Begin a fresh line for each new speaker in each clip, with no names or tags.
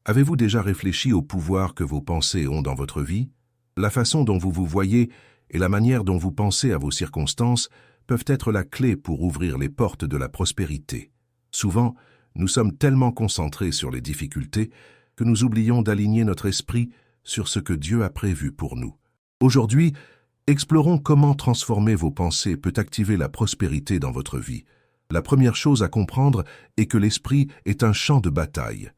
Avez-vous déjà réfléchi au pouvoir que vos pensées ont dans votre vie? La façon dont vous vous voyez et la manière dont vous pensez à vos circonstances peuvent être la clé pour ouvrir les portes de la prospérité. Souvent, nous sommes tellement concentrés sur les difficultés que nous oublions d'aligner notre esprit sur ce que Dieu a prévu pour nous. Aujourd'hui, explorons comment transformer vos pensées peut activer la prospérité dans votre vie. La première chose à comprendre est que l'esprit est un champ de bataille.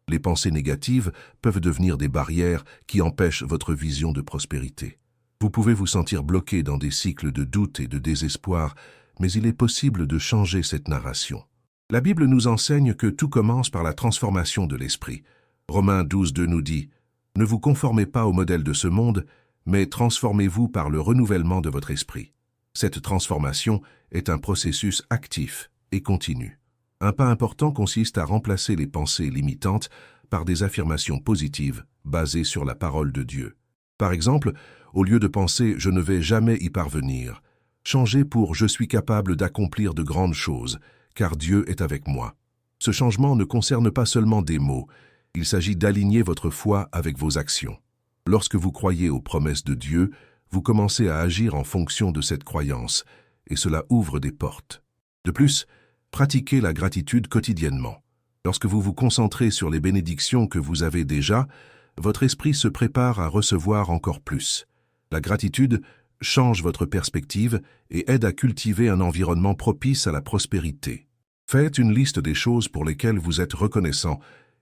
Les pensées négatives peuvent devenir des barrières qui empêchent votre vision de prospérité. Vous pouvez vous sentir bloqué dans des cycles de doute et de désespoir, mais il est possible de changer cette narration. La Bible nous enseigne que tout commence par la transformation de l'esprit. Romains 12:2 nous dit « Ne vous conformez pas au modèle de ce monde, mais transformez-vous par le renouvellement de votre esprit. » Cette transformation est un processus actif et continu. Un pas important consiste à remplacer les pensées limitantes par des affirmations positives basées sur la parole de Dieu. Par exemple, au lieu de penser « je ne vais jamais y parvenir », changez pour « je suis capable d'accomplir de grandes choses, car Dieu est avec moi ». Ce changement ne concerne pas seulement des mots, il s'agit d'aligner votre foi avec vos actions. Lorsque vous croyez aux promesses de Dieu, vous commencez à agir en fonction de cette croyance, et cela ouvre des portes. De plus, pratiquez la gratitude quotidiennement. Lorsque vous vous concentrez sur les bénédictions que vous avez déjà, votre esprit se prépare à recevoir encore plus. La gratitude change votre perspective et aide à cultiver un environnement propice à la prospérité. Faites une liste des choses pour lesquelles vous êtes reconnaissant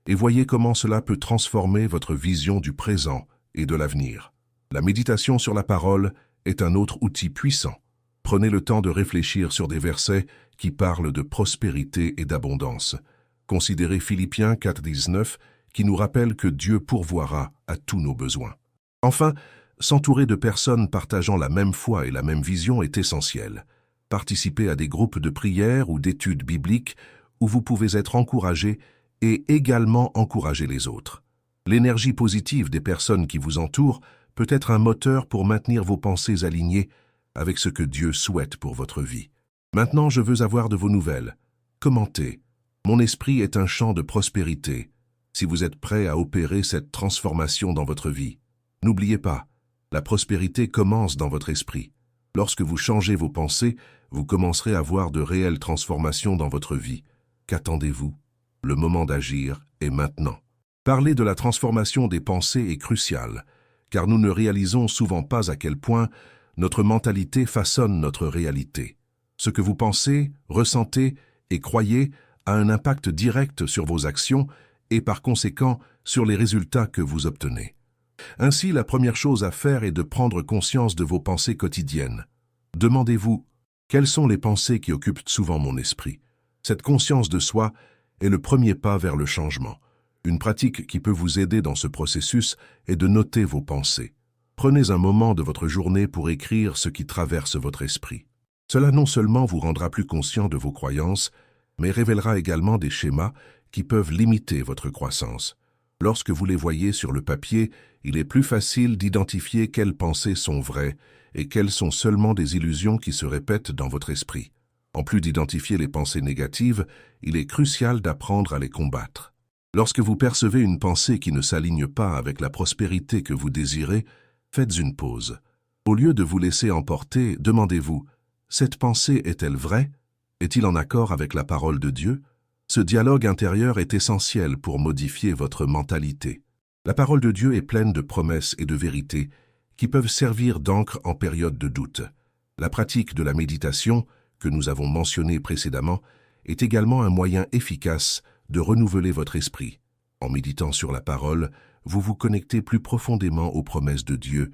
et voyez comment cela peut transformer votre vision du présent et de l'avenir. La méditation sur la parole est un autre outil puissant. Prenez le temps de réfléchir sur des versets qui parlent de prospérité et d'abondance. Considérez Philippiens 4:19 qui nous rappelle que Dieu pourvoira à tous nos besoins. Enfin, s'entourer de personnes partageant la même foi et la même vision est essentiel. Participez à des groupes de prière ou d'études bibliques où vous pouvez être encouragé et également encourager les autres. L'énergie positive des personnes qui vous entourent peut être un moteur pour maintenir vos pensées alignées avec ce que Dieu souhaite pour votre vie. Maintenant, je veux avoir de vos nouvelles. Commentez. Mon esprit est un champ de prospérité. Si vous êtes prêt à opérer cette transformation dans votre vie, n'oubliez pas, la prospérité commence dans votre esprit. Lorsque vous changez vos pensées, vous commencerez à voir de réelles transformations dans votre vie. Qu'attendez-vous? Le moment d'agir est maintenant. Parler de la transformation des pensées est crucial, car nous ne réalisons souvent pas à quel point notre mentalité façonne notre réalité. Ce que vous pensez, ressentez et croyez a un impact direct sur vos actions et par conséquent sur les résultats que vous obtenez. Ainsi, la première chose à faire est de prendre conscience de vos pensées quotidiennes. Demandez-vous, quelles sont les pensées qui occupent souvent mon esprit? Cette conscience de soi est le premier pas vers le changement. Une pratique qui peut vous aider dans ce processus est de noter vos pensées. Prenez un moment de votre journée pour écrire ce qui traverse votre esprit. Cela non seulement vous rendra plus conscient de vos croyances, mais révélera également des schémas qui peuvent limiter votre croissance. Lorsque vous les voyez sur le papier, il est plus facile d'identifier quelles pensées sont vraies et quelles sont seulement des illusions qui se répètent dans votre esprit. En plus d'identifier les pensées négatives, il est crucial d'apprendre à les combattre. Lorsque vous percevez une pensée qui ne s'aligne pas avec la prospérité que vous désirez, faites une pause. Au lieu de vous laisser emporter, demandez-vous, cette pensée est-elle vraie? Est-il en accord avec la parole de Dieu? Ce dialogue intérieur est essentiel pour modifier votre mentalité. La parole de Dieu est pleine de promesses et de vérités qui peuvent servir d'encre en période de doute. La pratique de la méditation, que nous avons mentionnée précédemment, est également un moyen efficace de renouveler votre esprit. En méditant sur la parole, vous vous connectez plus profondément aux promesses de Dieu.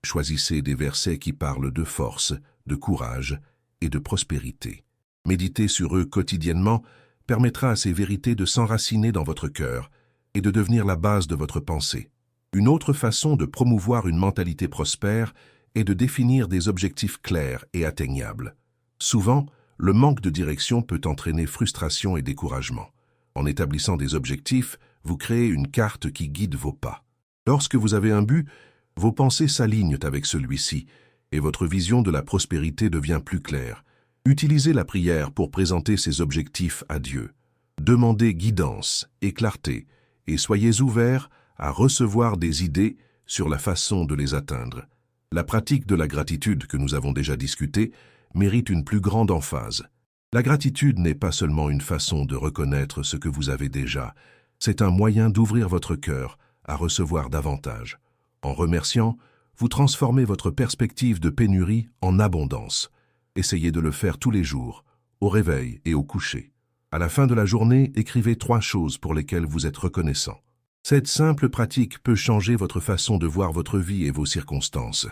Choisissez des versets qui parlent de force, de courage et de prospérité. Méditer sur eux quotidiennement permettra à ces vérités de s'enraciner dans votre cœur et de devenir la base de votre pensée. Une autre façon de promouvoir une mentalité prospère est de définir des objectifs clairs et atteignables. Souvent, le manque de direction peut entraîner frustration et découragement. En établissant des objectifs, vous créez une carte qui guide vos pas. Lorsque vous avez un but, vos pensées s'alignent avec celui-ci et votre vision de la prospérité devient plus claire. Utilisez la prière pour présenter ces objectifs à Dieu. Demandez guidance et clarté et soyez ouverts à recevoir des idées sur la façon de les atteindre. La pratique de la gratitude que nous avons déjà discutée mérite une plus grande emphase. La gratitude n'est pas seulement une façon de reconnaître ce que vous avez déjà, c'est un moyen d'ouvrir votre cœur à recevoir davantage. En remerciant, vous transformez votre perspective de pénurie en abondance. Essayez de le faire tous les jours, au réveil et au coucher. À la fin de la journée, écrivez 3 choses pour lesquelles vous êtes reconnaissant. Cette simple pratique peut changer votre façon de voir votre vie et vos circonstances.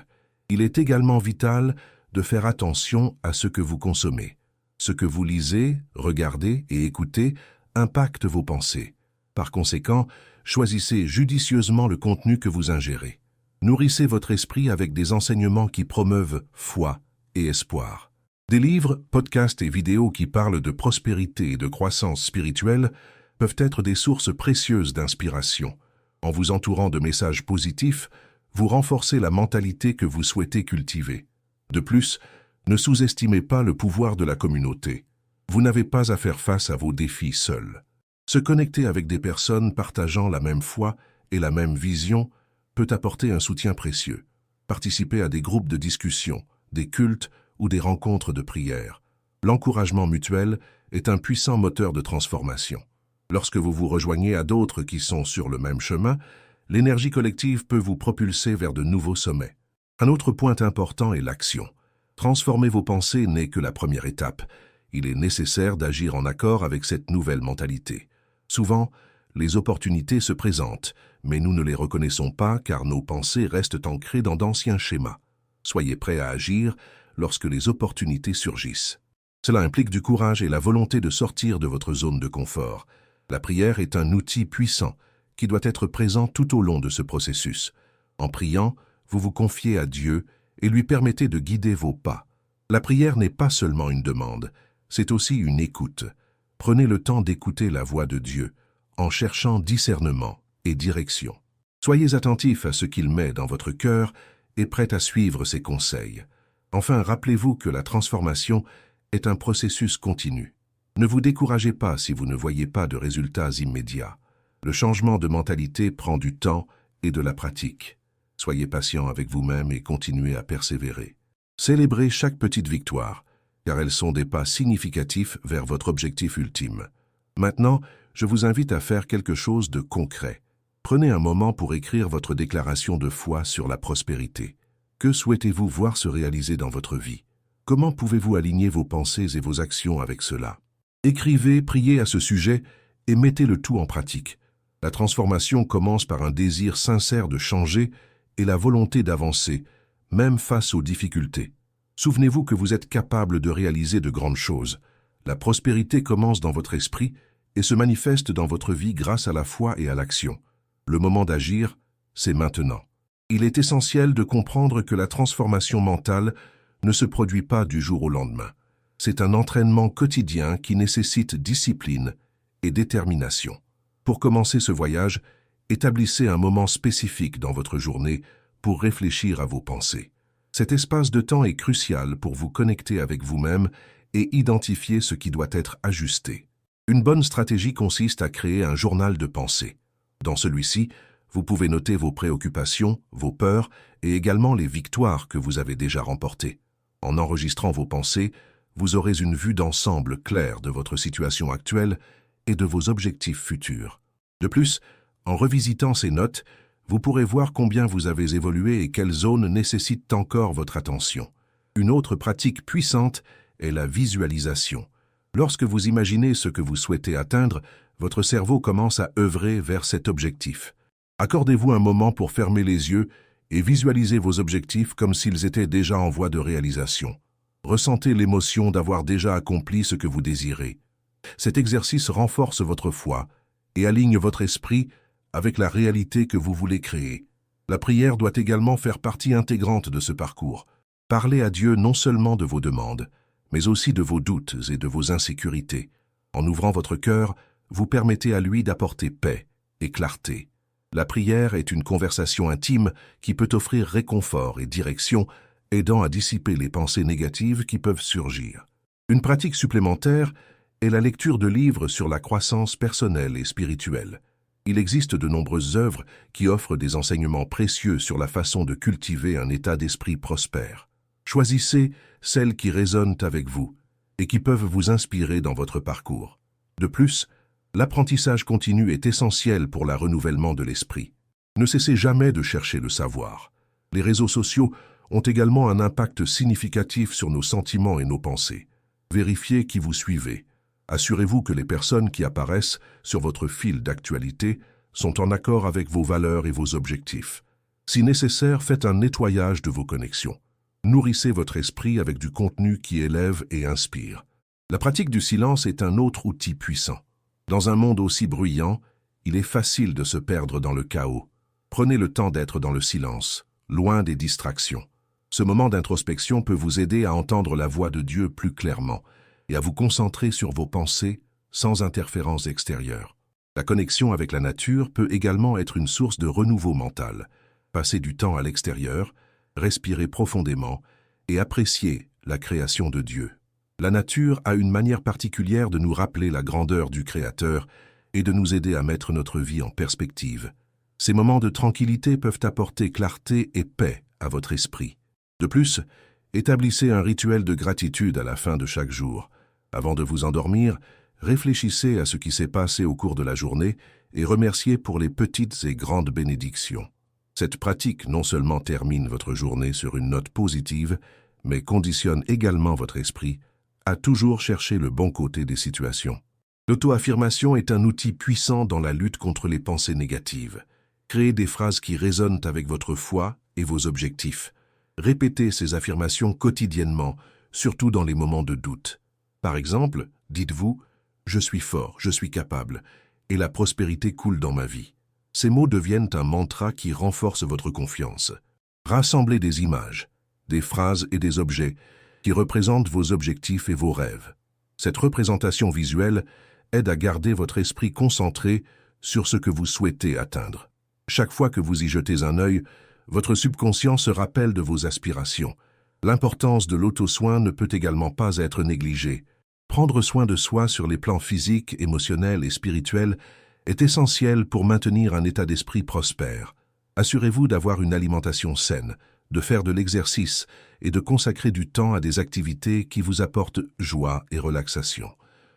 Il est également vital de faire attention à ce que vous consommez. Ce que vous lisez, regardez et écoutez impacte vos pensées. Par conséquent, choisissez judicieusement le contenu que vous ingérez. Nourrissez votre esprit avec des enseignements qui promeuvent foi et espoir. Des livres, podcasts et vidéos qui parlent de prospérité et de croissance spirituelle peuvent être des sources précieuses d'inspiration. En vous entourant de messages positifs, vous renforcez la mentalité que vous souhaitez cultiver. De plus, ne sous-estimez pas le pouvoir de la communauté. Vous n'avez pas à faire face à vos défis seuls. Se connecter avec des personnes partageant la même foi et la même vision peut apporter un soutien précieux. Participez à des groupes de discussion, des cultes ou des rencontres de prière. L'encouragement mutuel est un puissant moteur de transformation. Lorsque vous vous rejoignez à d'autres qui sont sur le même chemin, l'énergie collective peut vous propulser vers de nouveaux sommets. Un autre point important est l'action. Transformer vos pensées n'est que la première étape. Il est nécessaire d'agir en accord avec cette nouvelle mentalité. Souvent, les opportunités se présentent, mais nous ne les reconnaissons pas car nos pensées restent ancrées dans d'anciens schémas. Soyez prêts à agir lorsque les opportunités surgissent. Cela implique du courage et la volonté de sortir de votre zone de confort. La prière est un outil puissant qui doit être présent tout au long de ce processus. En priant, vous vous confiez à Dieu et lui permettez de guider vos pas. La prière n'est pas seulement une demande, c'est aussi une écoute. Prenez le temps d'écouter la voix de Dieu en cherchant discernement et direction. Soyez attentifs à ce qu'il met dans votre cœur et prêts à suivre ses conseils. Enfin, rappelez-vous que la transformation est un processus continu. Ne vous découragez pas si vous ne voyez pas de résultats immédiats. Le changement de mentalité prend du temps et de la pratique. Soyez patient avec vous-même et continuez à persévérer. Célébrez chaque petite victoire, car elles sont des pas significatifs vers votre objectif ultime. Maintenant, je vous invite à faire quelque chose de concret. Prenez un moment pour écrire votre déclaration de foi sur la prospérité. Que souhaitez-vous voir se réaliser dans votre vie? Comment pouvez-vous aligner vos pensées et vos actions avec cela? Écrivez, priez à ce sujet et mettez le tout en pratique. La transformation commence par un désir sincère de changer et la volonté d'avancer, même face aux difficultés. Souvenez-vous que vous êtes capable de réaliser de grandes choses. La prospérité commence dans votre esprit et se manifeste dans votre vie grâce à la foi et à l'action. Le moment d'agir, c'est maintenant. Il est essentiel de comprendre que la transformation mentale ne se produit pas du jour au lendemain. C'est un entraînement quotidien qui nécessite discipline et détermination. Pour commencer ce voyage, établissez un moment spécifique dans votre journée pour réfléchir à vos pensées. Cet espace de temps est crucial pour vous connecter avec vous-même et identifier ce qui doit être ajusté. Une bonne stratégie consiste à créer un journal de pensée. Dans celui-ci, vous pouvez noter vos préoccupations, vos peurs et également les victoires que vous avez déjà remportées. En enregistrant vos pensées, vous aurez une vue d'ensemble claire de votre situation actuelle et de vos objectifs futurs. De plus, en revisitant ces notes, vous pourrez voir combien vous avez évolué et quelles zones nécessitent encore votre attention. Une autre pratique puissante est la visualisation. Lorsque vous imaginez ce que vous souhaitez atteindre, votre cerveau commence à œuvrer vers cet objectif. Accordez-vous un moment pour fermer les yeux et visualiser vos objectifs comme s'ils étaient déjà en voie de réalisation. Ressentez l'émotion d'avoir déjà accompli ce que vous désirez. Cet exercice renforce votre foi et aligne votre esprit avec la réalité que vous voulez créer. La prière doit également faire partie intégrante de ce parcours. Parlez à Dieu non seulement de vos demandes, mais aussi de vos doutes et de vos insécurités. En ouvrant votre cœur, vous permettez à lui d'apporter paix et clarté. La prière est une conversation intime qui peut offrir réconfort et direction, aidant à dissiper les pensées négatives qui peuvent surgir. Une pratique supplémentaire est la lecture de livres sur la croissance personnelle et spirituelle. Il existe de nombreuses œuvres qui offrent des enseignements précieux sur la façon de cultiver un état d'esprit prospère. Choisissez celles qui résonnent avec vous et qui peuvent vous inspirer dans votre parcours. De plus, l'apprentissage continu est essentiel pour le renouvellement de l'esprit. Ne cessez jamais de chercher le savoir. Les réseaux sociaux ont également un impact significatif sur nos sentiments et nos pensées. Vérifiez qui vous suivez. Assurez-vous que les personnes qui apparaissent sur votre fil d'actualité sont en accord avec vos valeurs et vos objectifs. Si nécessaire, faites un nettoyage de vos connexions. Nourrissez votre esprit avec du contenu qui élève et inspire. La pratique du silence est un autre outil puissant. Dans un monde aussi bruyant, il est facile de se perdre dans le chaos. Prenez le temps d'être dans le silence, loin des distractions. Ce moment d'introspection peut vous aider à entendre la voix de Dieu plus clairement et à vous concentrer sur vos pensées sans interférences extérieures. La connexion avec la nature peut également être une source de renouveau mental. Passez du temps à l'extérieur, respirez profondément et appréciez la création de Dieu. La nature a une manière particulière de nous rappeler la grandeur du Créateur et de nous aider à mettre notre vie en perspective. Ces moments de tranquillité peuvent apporter clarté et paix à votre esprit. De plus, établissez un rituel de gratitude à la fin de chaque jour. Avant de vous endormir, réfléchissez à ce qui s'est passé au cours de la journée et remerciez pour les petites et grandes bénédictions. Cette pratique non seulement termine votre journée sur une note positive, mais conditionne également votre esprit à toujours chercher le bon côté des situations. L'auto-affirmation est un outil puissant dans la lutte contre les pensées négatives. Créez des phrases qui résonnent avec votre foi et vos objectifs. Répétez ces affirmations quotidiennement, surtout dans les moments de doute. Par exemple, dites-vous « Je suis fort, je suis capable, et la prospérité coule dans ma vie ». Ces mots deviennent un mantra qui renforce votre confiance. Rassemblez des images, des phrases et des objets qui représentent vos objectifs et vos rêves. Cette représentation visuelle aide à garder votre esprit concentré sur ce que vous souhaitez atteindre. Chaque fois que vous y jetez un œil, votre subconscient se rappelle de vos aspirations. L'importance de l'auto-soin ne peut également pas être négligée. Prendre soin de soi sur les plans physiques, émotionnels et spirituels est essentiel pour maintenir un état d'esprit prospère. Assurez-vous d'avoir une alimentation saine, de faire de l'exercice et de consacrer du temps à des activités qui vous apportent joie et relaxation.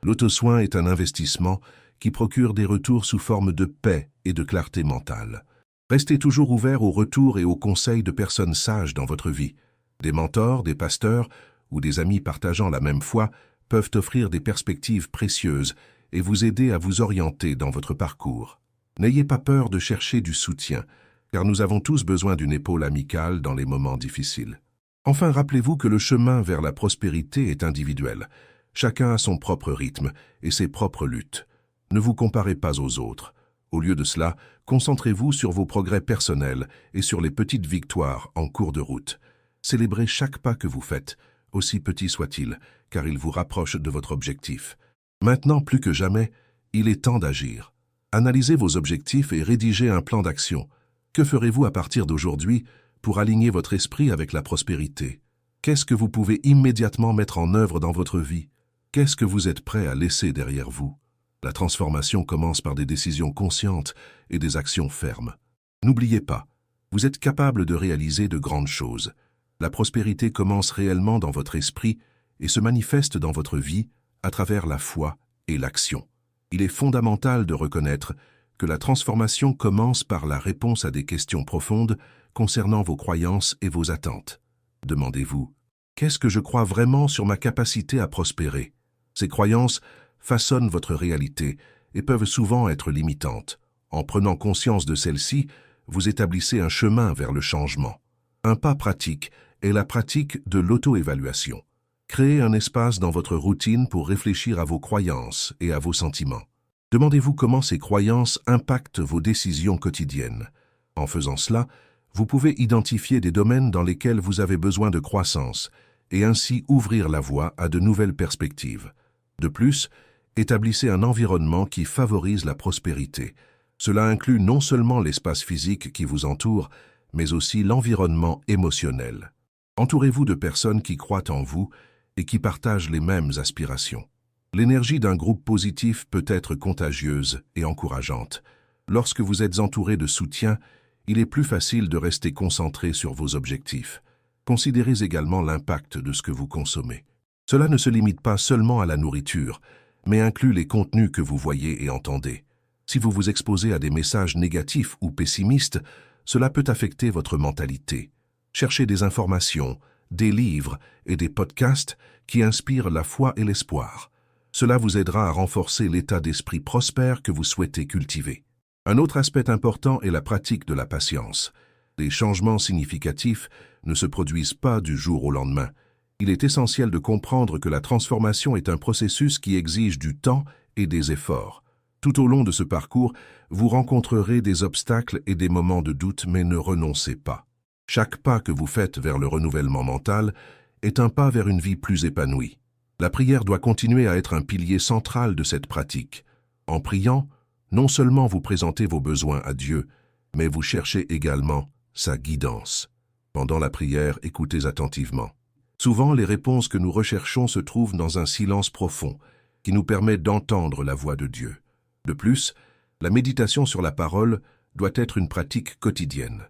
L'auto-soin est un investissement qui procure des retours sous forme de paix et de clarté mentale. Restez toujours ouvert aux retours et aux conseils de personnes sages dans votre vie. Des mentors, des pasteurs ou des amis partageant la même foi peuvent offrir des perspectives précieuses et vous aider à vous orienter dans votre parcours. N'ayez pas peur de chercher du soutien, car nous avons tous besoin d'une épaule amicale dans les moments difficiles. Enfin, rappelez-vous que le chemin vers la prospérité est individuel. Chacun a son propre rythme et ses propres luttes. Ne vous comparez pas aux autres. Au lieu de cela, concentrez-vous sur vos progrès personnels et sur les petites victoires en cours de route. Célébrez chaque pas que vous faites, aussi petit soit-il, car il vous rapproche de votre objectif. Maintenant, plus que jamais, il est temps d'agir. Analysez vos objectifs et rédigez un plan d'action. Que ferez-vous à partir d'aujourd'hui pour aligner votre esprit avec la prospérité? Qu'est-ce que vous pouvez immédiatement mettre en œuvre dans votre vie? Qu'est-ce que vous êtes prêt à laisser derrière vous? La transformation commence par des décisions conscientes et des actions fermes. N'oubliez pas, vous êtes capable de réaliser de grandes choses. La prospérité commence réellement dans votre esprit et se manifeste dans votre vie à travers la foi et l'action. Il est fondamental de reconnaître que la transformation commence par la réponse à des questions profondes concernant vos croyances et vos attentes. Demandez-vous, qu'est-ce que je crois vraiment sur ma capacité à prospérer? Ces croyances façonnent votre réalité et peuvent souvent être limitantes. En prenant conscience de celles-ci, vous établissez un chemin vers le changement. Un pas pratique est la pratique de l'auto-évaluation. Créez un espace dans votre routine pour réfléchir à vos croyances et à vos sentiments. Demandez-vous comment ces croyances impactent vos décisions quotidiennes. En faisant cela, vous pouvez identifier des domaines dans lesquels vous avez besoin de croissance et ainsi ouvrir la voie à de nouvelles perspectives. De plus, établissez un environnement qui favorise la prospérité. Cela inclut non seulement l'espace physique qui vous entoure, mais aussi l'environnement émotionnel. Entourez-vous de personnes qui croient en vous et qui partagent les mêmes aspirations. L'énergie d'un groupe positif peut être contagieuse et encourageante. Lorsque vous êtes entouré de soutien, il est plus facile de rester concentré sur vos objectifs. Considérez également l'impact de ce que vous consommez. Cela ne se limite pas seulement à la nourriture, mais inclut les contenus que vous voyez et entendez. Si vous vous exposez à des messages négatifs ou pessimistes, cela peut affecter votre mentalité. Cherchez des informations, des livres et des podcasts qui inspirent la foi et l'espoir. Cela vous aidera à renforcer l'état d'esprit prospère que vous souhaitez cultiver. Un autre aspect important est la pratique de la patience. Les changements significatifs ne se produisent pas du jour au lendemain. Il est essentiel de comprendre que la transformation est un processus qui exige du temps et des efforts. Tout au long de ce parcours, vous rencontrerez des obstacles et des moments de doute, mais ne renoncez pas. Chaque pas que vous faites vers le renouvellement mental est un pas vers une vie plus épanouie. La prière doit continuer à être un pilier central de cette pratique. En priant, non seulement vous présentez vos besoins à Dieu, mais vous cherchez également sa guidance. Pendant la prière, écoutez attentivement. Souvent, les réponses que nous recherchons se trouvent dans un silence profond qui nous permet d'entendre la voix de Dieu. De plus, la méditation sur la parole doit être une pratique quotidienne.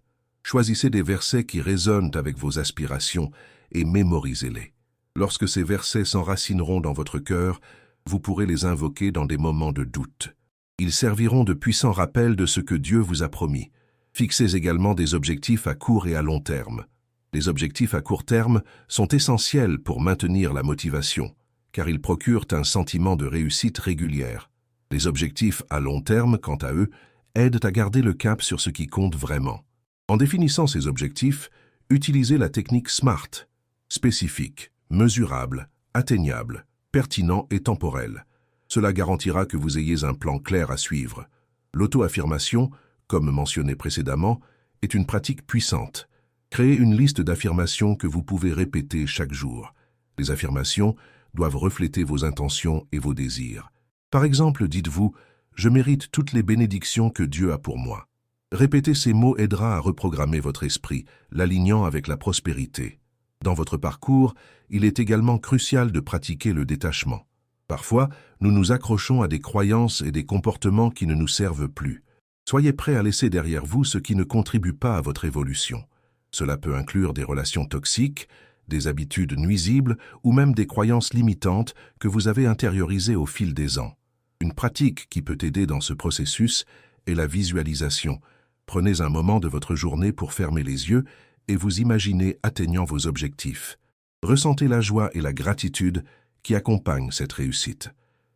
Choisissez des versets qui résonnent avec vos aspirations et mémorisez-les. Lorsque ces versets s'enracineront dans votre cœur, vous pourrez les invoquer dans des moments de doute. Ils serviront de puissants rappels de ce que Dieu vous a promis. Fixez également des objectifs à court et à long terme. Les objectifs à court terme sont essentiels pour maintenir la motivation, car ils procurent un sentiment de réussite régulière. Les objectifs à long terme, quant à eux, aident à garder le cap sur ce qui compte vraiment. En définissant ces objectifs, utilisez la technique SMART, spécifique, mesurable, atteignable, pertinent et temporel. Cela garantira que vous ayez un plan clair à suivre. L'auto-affirmation, comme mentionné précédemment, est une pratique puissante. Créez une liste d'affirmations que vous pouvez répéter chaque jour. Les affirmations doivent refléter vos intentions et vos désirs. Par exemple, dites-vous « Je mérite toutes les bénédictions que Dieu a pour moi ». Répéter ces mots aidera à reprogrammer votre esprit, l'alignant avec la prospérité. Dans votre parcours, il est également crucial de pratiquer le détachement. Parfois, nous nous accrochons à des croyances et des comportements qui ne nous servent plus. Soyez prêts à laisser derrière vous ce qui ne contribue pas à votre évolution. Cela peut inclure des relations toxiques, des habitudes nuisibles ou même des croyances limitantes que vous avez intériorisées au fil des ans. Une pratique qui peut aider dans ce processus est la visualisation. Prenez un moment de votre journée pour fermer les yeux et vous imaginez atteignant vos objectifs. Ressentez la joie et la gratitude qui accompagnent cette réussite.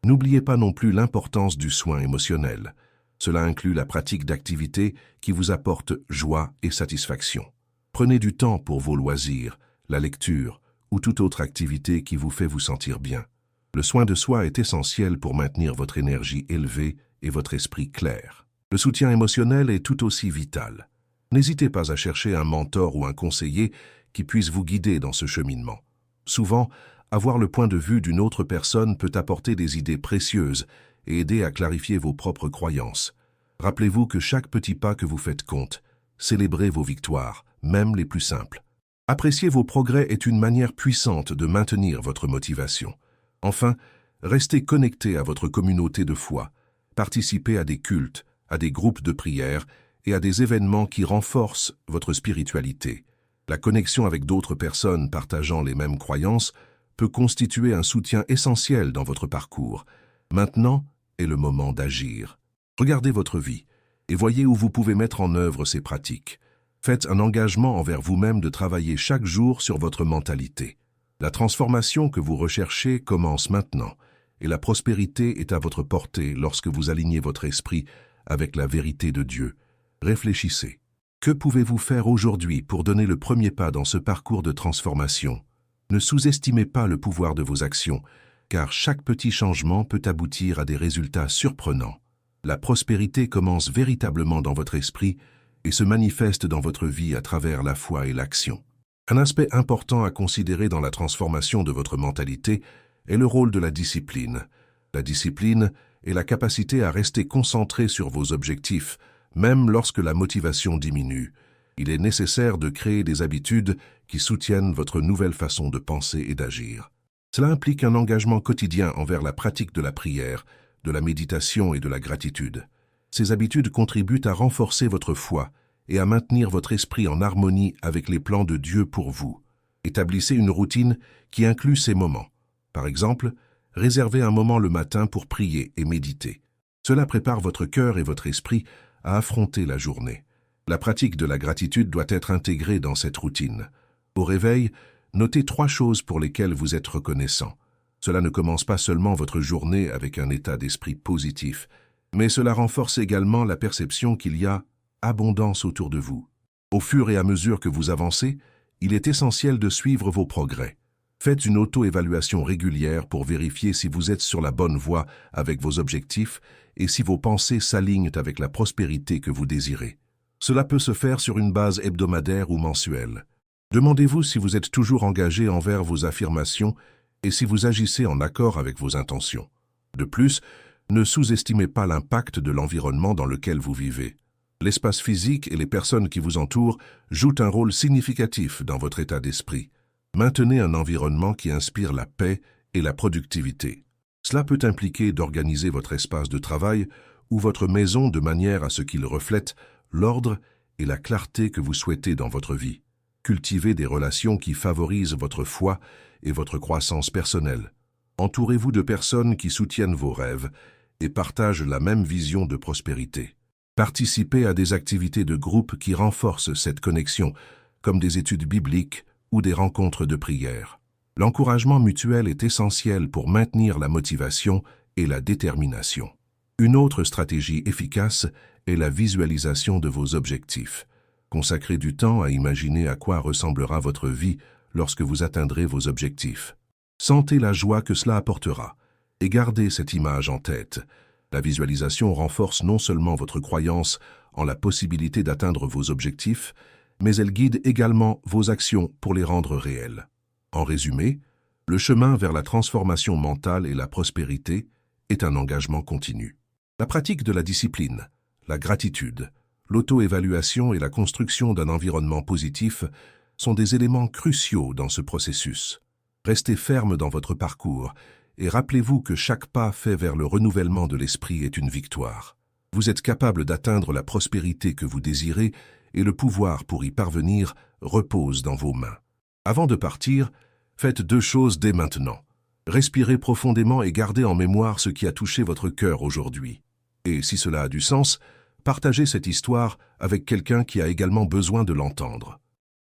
N'oubliez pas non plus l'importance du soin émotionnel. Cela inclut la pratique d'activités qui vous apportent joie et satisfaction. Prenez du temps pour vos loisirs, la lecture ou toute autre activité qui vous fait vous sentir bien. Le soin de soi est essentiel pour maintenir votre énergie élevée et votre esprit clair. Le soutien émotionnel est tout aussi vital. N'hésitez pas à chercher un mentor ou un conseiller qui puisse vous guider dans ce cheminement. Souvent, avoir le point de vue d'une autre personne peut apporter des idées précieuses et aider à clarifier vos propres croyances. Rappelez-vous que chaque petit pas que vous faites compte. Célébrez vos victoires, même les plus simples. Apprécier vos progrès est une manière puissante de maintenir votre motivation. Enfin, restez connecté à votre communauté de foi. Participez à des cultes, à des groupes de prière et à des événements qui renforcent votre spiritualité. La connexion avec d'autres personnes partageant les mêmes croyances peut constituer un soutien essentiel dans votre parcours. Maintenant est le moment d'agir. Regardez votre vie et voyez où vous pouvez mettre en œuvre ces pratiques. Faites un engagement envers vous-même de travailler chaque jour sur votre mentalité. La transformation que vous recherchez commence maintenant et la prospérité est à votre portée lorsque vous alignez votre esprit avec la vérité de Dieu. Réfléchissez. Que pouvez-vous faire aujourd'hui pour donner le premier pas dans ce parcours de transformation? Ne sous-estimez pas le pouvoir de vos actions, car chaque petit changement peut aboutir à des résultats surprenants. La prospérité commence véritablement dans votre esprit et se manifeste dans votre vie à travers la foi et l'action. Un aspect important à considérer dans la transformation de votre mentalité est le rôle de la discipline. La discipline est la capacité à rester concentré sur vos objectifs, même lorsque la motivation diminue. Il est nécessaire de créer des habitudes qui soutiennent votre nouvelle façon de penser et d'agir. Cela implique un engagement quotidien envers la pratique de la prière, de la méditation et de la gratitude. Ces habitudes contribuent à renforcer votre foi et à maintenir votre esprit en harmonie avec les plans de Dieu pour vous. Établissez une routine qui inclut ces moments. Par exemple, réservez un moment le matin pour prier et méditer. Cela prépare votre cœur et votre esprit à affronter la journée. La pratique de la gratitude doit être intégrée dans cette routine. Au réveil, notez 3 choses pour lesquelles vous êtes reconnaissant. Cela ne commence pas seulement votre journée avec un état d'esprit positif, mais cela renforce également la perception qu'il y a abondance autour de vous. Au fur et à mesure que vous avancez, il est essentiel de suivre vos progrès. Faites une auto-évaluation régulière pour vérifier si vous êtes sur la bonne voie avec vos objectifs et si vos pensées s'alignent avec la prospérité que vous désirez. Cela peut se faire sur une base hebdomadaire ou mensuelle. Demandez-vous si vous êtes toujours engagé envers vos affirmations et si vous agissez en accord avec vos intentions. De plus, ne sous-estimez pas l'impact de l'environnement dans lequel vous vivez. L'espace physique et les personnes qui vous entourent jouent un rôle significatif dans votre état d'esprit. Maintenez un environnement qui inspire la paix et la productivité. Cela peut impliquer d'organiser votre espace de travail ou votre maison de manière à ce qu'il reflète l'ordre et la clarté que vous souhaitez dans votre vie. Cultivez des relations qui favorisent votre foi et votre croissance personnelle. Entourez-vous de personnes qui soutiennent vos rêves et partagent la même vision de prospérité. Participez à des activités de groupe qui renforcent cette connexion, comme des études bibliques ou des rencontres de prière. L'encouragement mutuel est essentiel pour maintenir la motivation et la détermination. Une autre stratégie efficace est la visualisation de vos objectifs. Consacrez du temps à imaginer à quoi ressemblera votre vie lorsque vous atteindrez vos objectifs. Sentez la joie que cela apportera et gardez cette image en tête. La visualisation renforce non seulement votre croyance en la possibilité d'atteindre vos objectifs, mais elle guide également vos actions pour les rendre réels. En résumé, le chemin vers la transformation mentale et la prospérité est un engagement continu. La pratique de la discipline, la gratitude, l'auto-évaluation et la construction d'un environnement positif sont des éléments cruciaux dans ce processus. Restez ferme dans votre parcours et rappelez-vous que chaque pas fait vers le renouvellement de l'esprit est une victoire. Vous êtes capable d'atteindre la prospérité que vous désirez et le pouvoir pour y parvenir repose dans vos mains. Avant de partir, faites 2 choses dès maintenant. Respirez profondément et gardez en mémoire ce qui a touché votre cœur aujourd'hui. Et si cela a du sens, partagez cette histoire avec quelqu'un qui a également besoin de l'entendre.